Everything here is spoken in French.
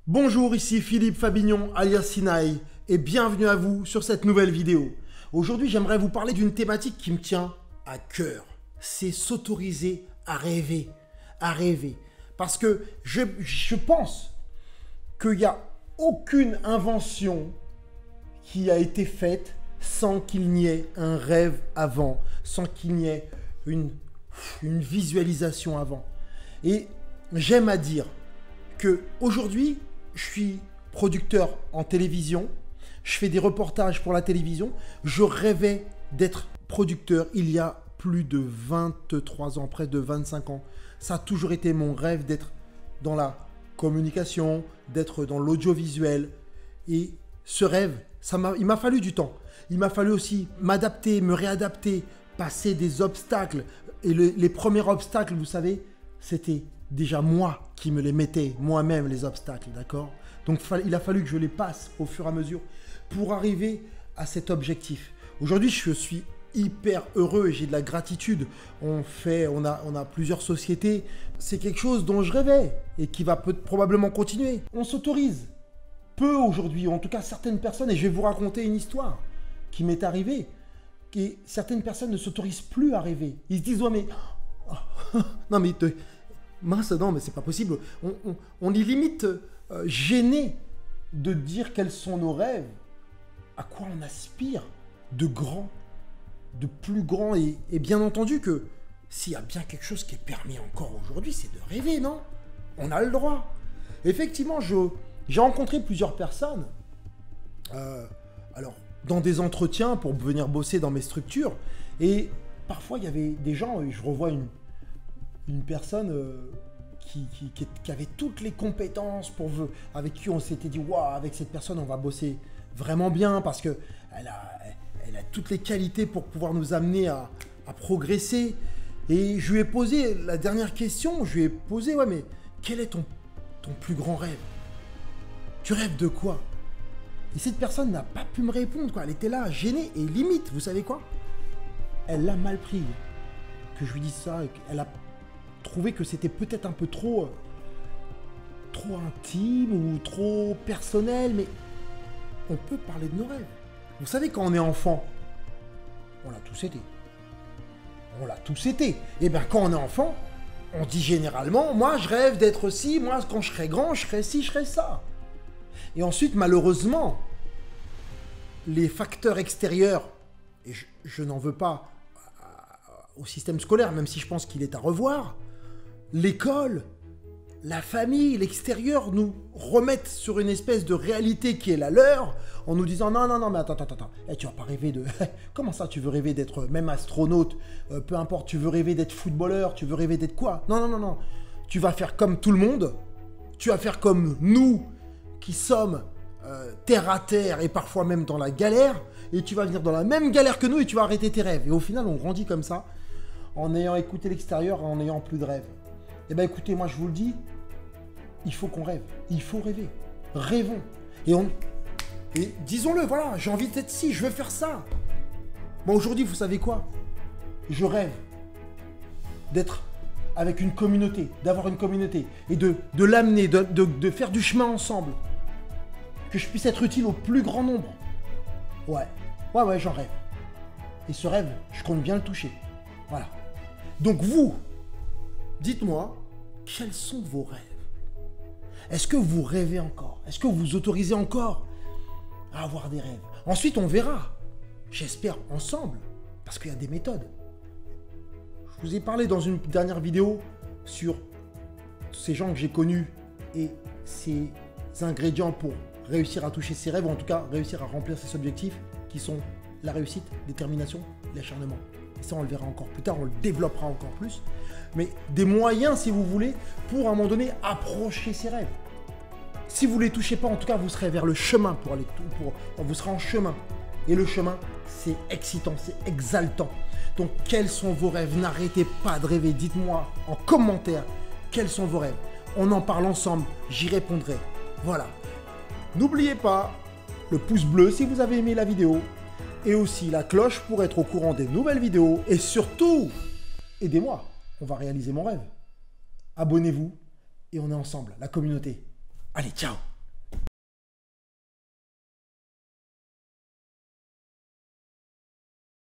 Bonjour, ici Philippe Fabignon alias Sinaï et bienvenue à vous sur cette nouvelle vidéo. Aujourd'hui, j'aimerais vous parler d'une thématique qui me tient à cœur. C'est s'autoriser à rêver, Parce que je pense qu'il n'y a aucune invention qui a été faite sans qu'il n'y ait un rêve avant, sans qu'il n'y ait une visualisation avant. Et j'aime à dire qu'aujourd'hui, je suis producteur en télévision, je fais des reportages pour la télévision, je rêvais d'être producteur il y a plus de 23 ans, près de 25 ans. Ça a toujours été mon rêve d'être dans la communication, d'être dans l'audiovisuel. Et ce rêve, il m'a fallu du temps. Il m'a fallu aussi m'adapter, me réadapter, passer des obstacles. Et les premiers obstacles, vous savez, c'était déjà moi qui me les mettais moi-même, les obstacles, d'accord? Donc il a fallu que je les passe au fur et à mesure pour arriver à cet objectif. Aujourd'hui, je suis hyper heureux et j'ai de la gratitude. On a plusieurs sociétés. C'est quelque chose dont je rêvais et qui va probablement continuer. On s'autorise peu aujourd'hui, en tout cas certaines personnes, et je vais vous raconter une histoire qui m'est arrivée, et certaines personnes ne s'autorisent plus à rêver. Ils se disent, ouais mais... non mais... mince, non, mais c'est pas possible. On est limite gêné de dire quels sont nos rêves, à quoi on aspire de grand, de plus grand. Et bien entendu que s'il y a bien quelque chose qui est permis encore aujourd'hui, c'est de rêver, non? On a le droit. Effectivement, j'ai rencontré plusieurs personnes, alors dans des entretiens pour venir bosser dans mes structures. Et parfois, il y avait des gens, et je revois une personne qui avait toutes les compétences avec qui on s'était dit, waouh, avec cette personne, on va bosser vraiment bien parce qu'elle a toutes les qualités pour pouvoir nous amener à progresser. Et je lui ai posé la dernière question, je lui ai posé, ouais, mais quel est ton plus grand rêve? Tu rêves de quoi? Et cette personne n'a pas pu me répondre, quoi. Elle était là, gênée, et limite, vous savez quoi? Elle l'a mal pris que je lui dise ça, et elle a trouvé que c'était peut-être un peu trop intime ou trop personnel, mais on peut parler de nos rêves. Vous savez, quand on est enfant, on l'a tous été. On l'a tous été. Et bien, quand on est enfant, on dit généralement, moi, je rêve d'être ci, moi, quand je serai grand, je serai ci, je serai ça. Et ensuite, malheureusement, les facteurs extérieurs, et je n'en veux pas au système scolaire, même si je pense qu'il est à revoir, l'école, la famille, l'extérieur nous remettent sur une espèce de réalité qui est la leur, en nous disant non, mais attends, tu vas pas rêver de... Comment ça, tu veux rêver d'être même astronaute, peu importe, tu veux rêver d'être footballeur, tu veux rêver d'être quoi? Non, tu vas faire comme tout le monde, tu vas faire comme nous, qui sommes terre à terre et parfois même dans la galère, et tu vas venir dans la même galère que nous et tu vas arrêter tes rêves. Et au final, on grandit comme ça, en ayant écouté l'extérieur et en n'ayant plus de rêves. Eh bien écoutez, moi je vous le dis, il faut qu'on rêve, il faut rêver, rêvons. Et disons-le, voilà, j'ai envie d'être ci, je veux faire ça. Bon, aujourd'hui, vous savez quoi? Je rêve d'être avec une communauté, d'avoir une communauté, et de l'amener, de faire du chemin ensemble. Que je puisse être utile au plus grand nombre. Ouais, j'en rêve. Et ce rêve, je compte bien le toucher. Voilà. Donc vous, dites-moi, quels sont vos rêves? Est-ce que vous rêvez encore? Est-ce que vous vous autorisez encore à avoir des rêves? Ensuite, on verra. J'espère ensemble, parce qu'il y a des méthodes. Je vous ai parlé dans une dernière vidéo sur ces gens que j'ai connus et ces ingrédients pour réussir à toucher ses rêves, ou en tout cas réussir à remplir ses objectifs, qui sont la réussite, détermination, l'acharnement. Et ça, on le verra encore plus tard, on le développera encore plus. Mais des moyens, si vous voulez, pour à un moment donné approcher ses rêves. Si vous ne les touchez pas, en tout cas, vous serez vers le chemin vous serez en chemin. Et le chemin, c'est excitant, c'est exaltant. Donc, quels sont vos rêves? N'arrêtez pas de rêver. Dites-moi en commentaire quels sont vos rêves. On en parle ensemble, j'y répondrai. Voilà. N'oubliez pas le pouce bleu si vous avez aimé la vidéo. Et aussi la cloche pour être au courant des nouvelles vidéos. Et surtout, aidez-moi, on va réaliser mon rêve. Abonnez-vous et on est ensemble, la communauté. Allez, ciao!